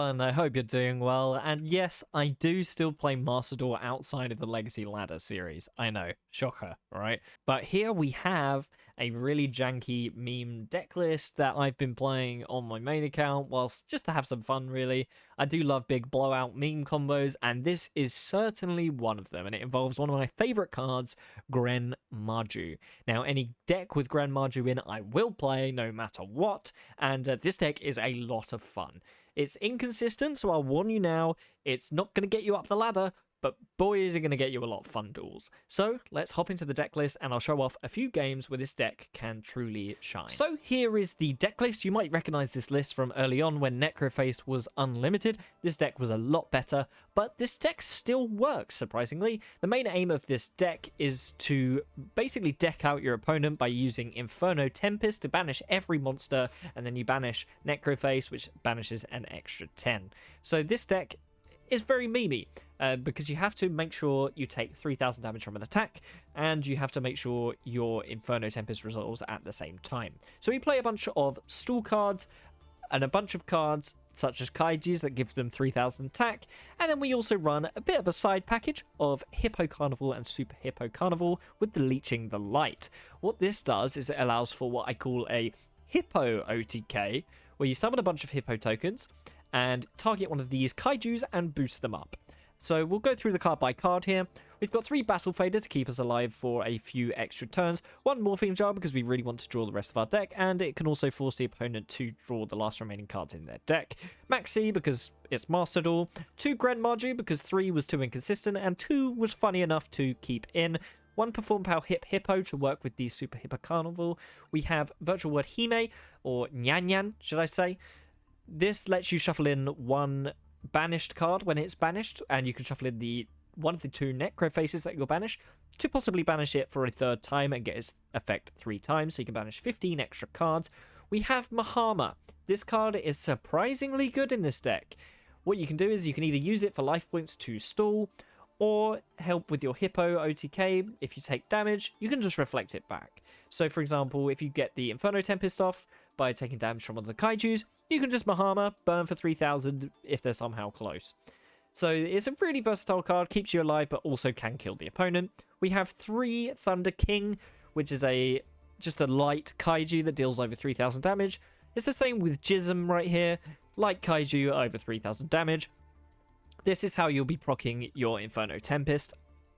everyone, I hope you're doing well, and yes, I do still play Master Duel outside of the Legacy Ladder series. I know, shocker, right? But here we have a really janky meme deck list that I've been playing on my main account, whilst just to have some fun really. I do love big blowout meme combos, and this is certainly one of them, and it involves one of my favourite cards, Gren Marju. Now, any deck with Gren Marju in, I will play no matter what, and this deck is a lot of fun. It's inconsistent, so I'll warn you now, it's not going to get you up the ladder, but boy is it going to get you a lot of fun duels. So let's hop into the deck list and I'll show off a few games where this deck can truly shine. So here is the deck list. You might recognize this list from early on when Necroface was unlimited. This deck was a lot better, but this deck still works, surprisingly. The main aim of this deck is to basically deck out your opponent by using Inferno Tempest to banish every monster, and then you banish Necroface, which banishes an extra 10. So this deck is very memey. Because you have to make sure you take 3,000 damage from an attack, and you have to make sure your Inferno Tempest resolves at the same time. So we play a bunch of stall cards, and a bunch of cards such as Kaijus that give them 3,000 attack, and then we also run a bit of a side package of Hippo Carnival and Super Hippo Carnival with the Leeching the Light. What this does is it allows for what I call a Hippo OTK, where you summon a bunch of Hippo tokens, and target one of these Kaijus and boost them up. So we'll go through the card by card here. We've got 3 Battle Fader to keep us alive for a few extra turns, 1 Morphine Jar because we really want to draw the rest of our deck, and it can also force the opponent to draw the last remaining cards in their deck. Maxi because it's Master Duel, 2 Gren Marju because 3 was too inconsistent, and 2 was funny enough to keep in. 1 Perform Pow Hip Hippo to work with the Super Hippo Carnival. We have Virtual Word Hime, or Nyan Nyan, should I say. This lets you shuffle in 1 banished card when it's banished, and you can shuffle in one of the 2 Necrofaces that you'll banish to possibly banish it for a 3rd time and get its effect 3 times, so you can banish 15 extra cards. We have Mahama. This card is surprisingly good in this deck. What you can do is you can either use it for life points to stall, or help with your Hippo OTK. If you take damage, you can just reflect it back. So for example, if you get the Inferno Tempest off by taking damage from one of the Kaijus, you can just Mahama, burn for 3,000 if they're somehow close. So it's a really versatile card, keeps you alive, but also can kill the opponent. We have 3 Thunder King, which is just a light Kaiju that deals over 3,000 damage. It's the same with Jism right here, light Kaiju over 3,000 damage. This is how you'll be proccing your Inferno Tempest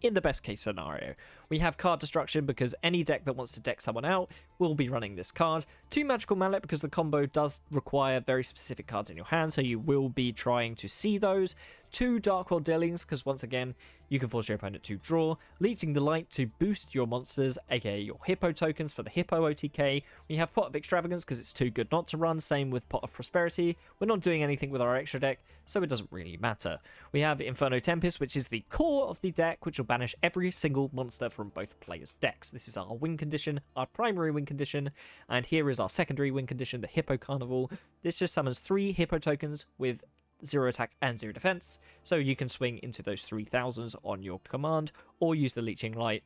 in the best case scenario. We have card destruction because any deck that wants to deck someone out will be running this card. 2 Magical Mallet because the combo does require very specific cards in your hand, so you will be trying to see those. 2 Dark World Dealings because once again, you can force your opponent to draw. Leeching the Light to boost your monsters, aka your Hippo tokens for the Hippo OTK. We have Pot of Extravagance because it's too good not to run, same with Pot of Prosperity. We're not doing anything with our extra deck, so it doesn't really matter. We have Inferno Tempest, which is the core of the deck, which will banish every single monster from both players' decks. This is our win condition, our primary win condition, and here is our secondary win condition, the Hippo Carnival. This just summons 3 Hippo tokens with 0 attack and 0 defense, so you can swing into those 3,000s on your command, or use the Leeching Light.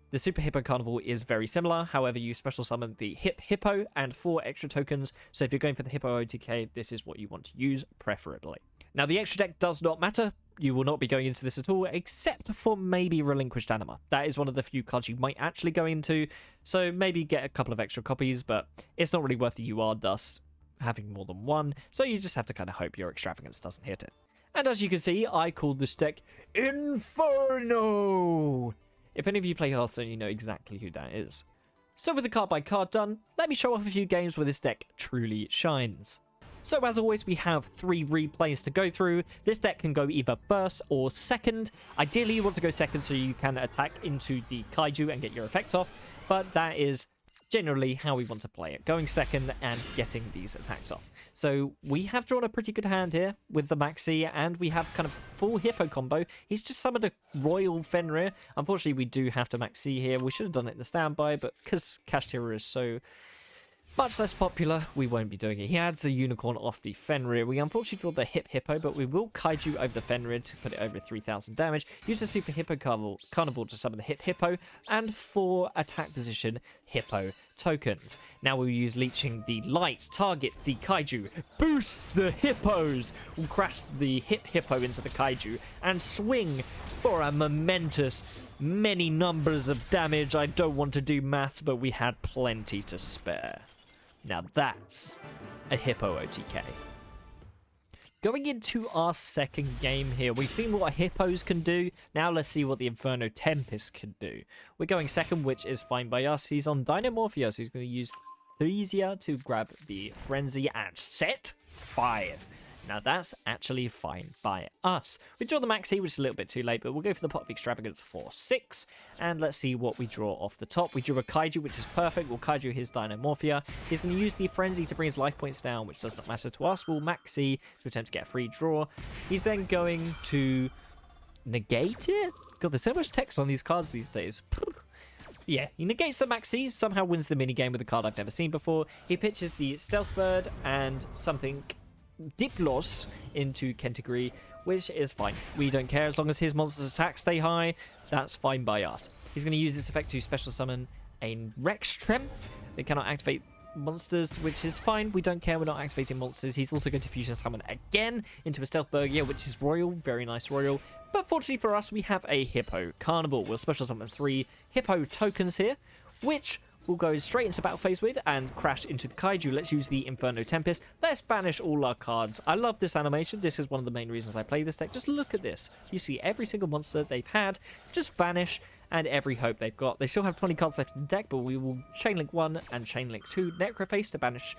The Super Hippo Carnival is very similar, however you special summon the Hippo and 4 extra tokens, so if you're going for the Hippo OTK, this is what you want to use, preferably. Now the extra deck does not matter, you will not be going into this at all, except for maybe Relinquished Anima. That is one of the few cards you might actually go into, so maybe get a couple of extra copies, but it's not really worth the UR dust having more than 1, so you just have to kind of hope your extravagance doesn't hit it. And as you can see, I called this deck Inferno! If any of you play Hearthstone, you know exactly who that is. So with the card by card done, let me show off a few games where this deck truly shines. So as always, we have 3 replays to go through. This deck can go either first or second. Ideally, you want to go second so you can attack into the Kaiju and get your effect off, but that is generally how we want to play it, going second and getting these attacks off. So we have drawn a pretty good hand here with the Maxi, and we have kind of full Hippo combo. He's just summoned a Royal Fenrir. Unfortunately, we do have to Maxi here. We should have done it in the standby, but because Kashtira is so much less popular, we won't be doing it. He adds a unicorn off the Fenrir. We unfortunately draw the Hippo, but we will Kaiju over the Fenrir to put it over 3,000 damage. Use the Super Hippo Carnival to summon the Hippo, and for attack position, Hippo tokens. Now we'll use leeching the light, target the kaiju, boost the hippos, we'll crash the hippo into the kaiju, and swing for a momentous many numbers of damage. I don't want to do maths, but we had plenty to spare. Now that's a Hippo OTK. Going into our second game here, we've seen what hippos can do. Now let's see what the Inferno Tempest can do. We're going second, which is fine by us. He's on Dynamorphia, so he's going to use Theresia to grab the Frenzy and set 5. Now that's actually fine by us. We draw the Maxi, which is a little bit too late, but we'll go for the Pot of Extravagance for 6. And let's see what we draw off the top. We drew a Kaiju, which is perfect. We'll Kaiju his Dynamorphia. He's going to use the Frenzy to bring his life points down, which does not matter to us. We'll Maxi to attempt to get a free draw. He's then going to negate it? God, there's so much text on these cards these days. Yeah, he negates the Maxi, somehow wins the minigame with a card I've never seen before. He pitches the Stealth Bird and something Diplos into Kentagri, which is fine. We don't care as long as his monster's attacks stay high. That's fine by us. He's going to use this effect to special summon a Rextrem. They cannot activate monsters, which is fine. We don't care. We're not activating monsters. He's also going to fusion summon again into a Stealth Burgia, which is Royal. Very nice Royal. But fortunately for us, we have a Hippo Carnival. We'll special summon 3 Hippo tokens here, which we'll go straight into battle phase with and crash into the Kaiju. Let's use the Inferno Tempest. Let's banish all our cards. I love this animation. This is one of the main reasons I play this deck. Just look at this. You see every single monster they've had just vanish, and every hope they've got. They still have 20 cards left in the deck, but we will Chainlink 1 and Chainlink 2 Necroface to banish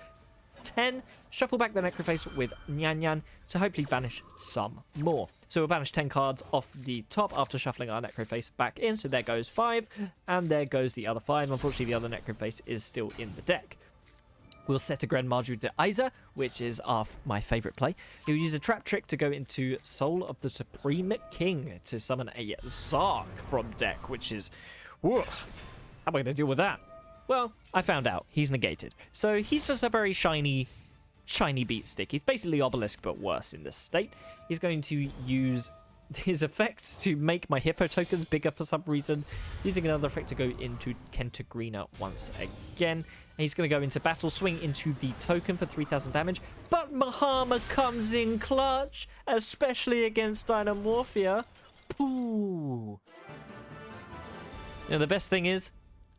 10. Shuffle back the Necroface with Nyan Nyan to hopefully banish some more. So we'll banish 10 cards off the top after shuffling our Necroface back in. So there goes 5, and there goes the other 5. Unfortunately, the other Necroface is still in the deck. We'll set a Grand Marju de Aiza, which is my favourite play. He'll use a Trap Trick to go into Soul of the Supreme King to summon a Zark from deck, which is... Whoa, how am I going to deal with that? Well, I found out. He's negated. So he's just a very shiny beat stick. He's basically Obelisk, but worse in this state. He's going to use his effects to make my Hippo tokens bigger for some reason, using another effect to go into Kentagrina once again. And he's going to go into battle, swing into the token for 3,000 damage, but Mahama comes in clutch, especially against Dynamorphia. Pooh. Now, the best thing is,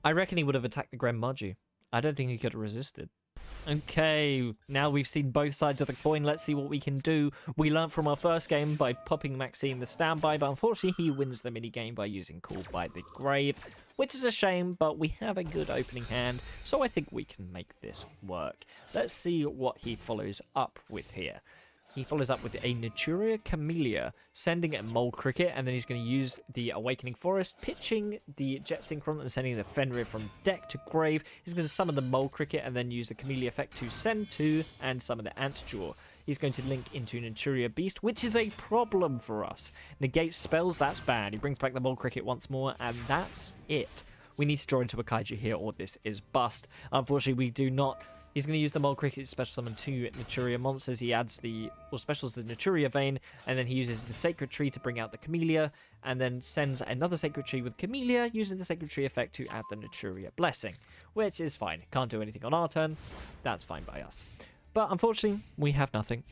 I reckon he would have attacked the Grand Marju. I don't think he could have resisted. Okay, now we've seen both sides of the coin. Let's see what we can do. We learned from our first game by popping Maxine the standby, but unfortunately he wins the minigame by using Call by the Grave, which is a shame, but we have a good opening hand, so I think we can make this work. Let's see what he follows up with here. He follows up with a Naturia Camellia, sending a Mole Cricket, and then he's going to use the Awakening Forest, pitching the Jet Synchron and sending the Fenrir from deck to grave. He's going to summon the Mole Cricket and then use the Camellia effect to send 2 and summon the Antjaw. He's going to link into Naturia Beast, which is a problem for us. Negates spells, that's bad. He brings back the Mole Cricket once more, and that's it. We need to draw into a Kaiju here, or this is bust. Unfortunately, we do not. He's going to use the Mole Cricket to special summon 2 Naturia monsters. He adds specials the Naturia Vein, and then he uses the Sacred Tree to bring out the Camellia, and then sends another Sacred Tree with Camellia, using the Sacred Tree effect to add the Naturia Blessing, which is fine. Can't do anything on our turn. That's fine by us. But unfortunately, we have nothing.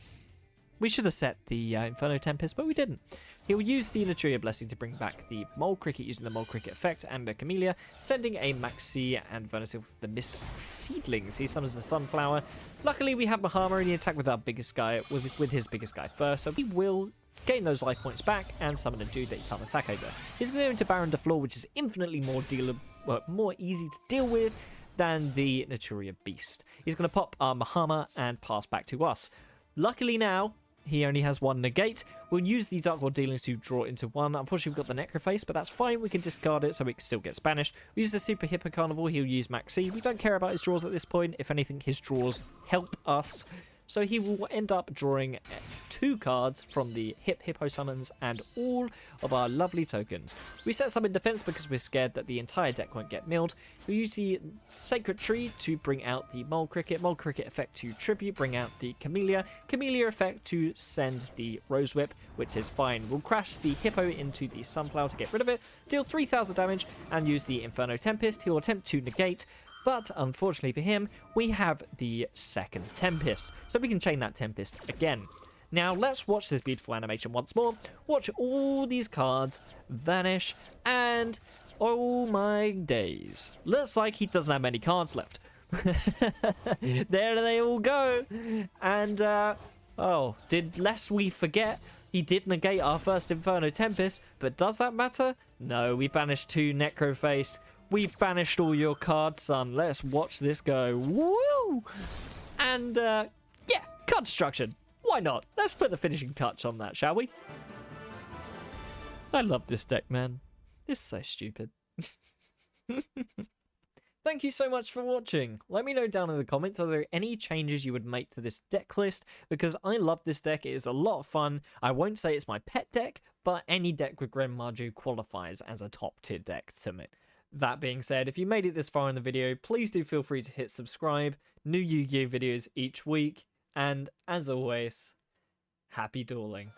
We should have set the Inferno Tempest, but we didn't. He'll use the Naturia Blessing to bring back the Mole Cricket using the Mole Cricket effect and the Camellia, sending a Maxi and Vernasil with the Mist Seedlings. He summons the Sunflower. Luckily, we have Mahama and he attack with our biggest guy, with his biggest guy first, so he will gain those life points back and summon a dude that he can't attack over. He's going to go into Baron de Flor, which is infinitely more easy to deal with than the Naturia Beast. He's going to pop our Mahama and pass back to us. Luckily now, he only has 1 negate. We'll use the Dark World Dealings to draw into 1. Unfortunately, we've got the Necroface, but that's fine. We can discard it so it still gets banished. We use the Super Hippo Carnival. He'll use Maxi. We don't care about his draws at this point. If anything, his draws help us. So he will end up drawing 2 cards from the Hippo summons and all of our lovely tokens. We set some in defense because we're scared that the entire deck won't get milled. We use the Sacred Tree to bring out the Mole Cricket effect to tribute, bring out the Camellia effect to send the Rose Whip, which is fine. We'll crash the Hippo into the Sunflower to get rid of it, deal 3,000 damage, and use the Inferno Tempest. He will attempt to negate, But unfortunately for him, we have the second Tempest, so we can chain that Tempest again. Now let's watch this beautiful animation once more. Watch all these cards vanish, and oh my days. Looks like he doesn't have many cards left. There they all go. And oh, lest we forget, he did negate our first Inferno Tempest, but does that matter? No, we banished 2 Necroface. We've banished all your cards, son. Let's watch this go. Woo! And yeah, card destruction. Why not? Let's put the finishing touch on that, shall we? I love this deck, man. It's so stupid. Thank you so much for watching. Let me know down in the comments, are there any changes you would make to this deck list? Because I love this deck, it is a lot of fun. I won't say it's my pet deck, but any deck with Grenmaju qualifies as a top tier deck to me. That being said, if you made it this far in the video, please do feel free to hit subscribe. New Yu-Gi-Oh videos each week. And as always, happy dueling.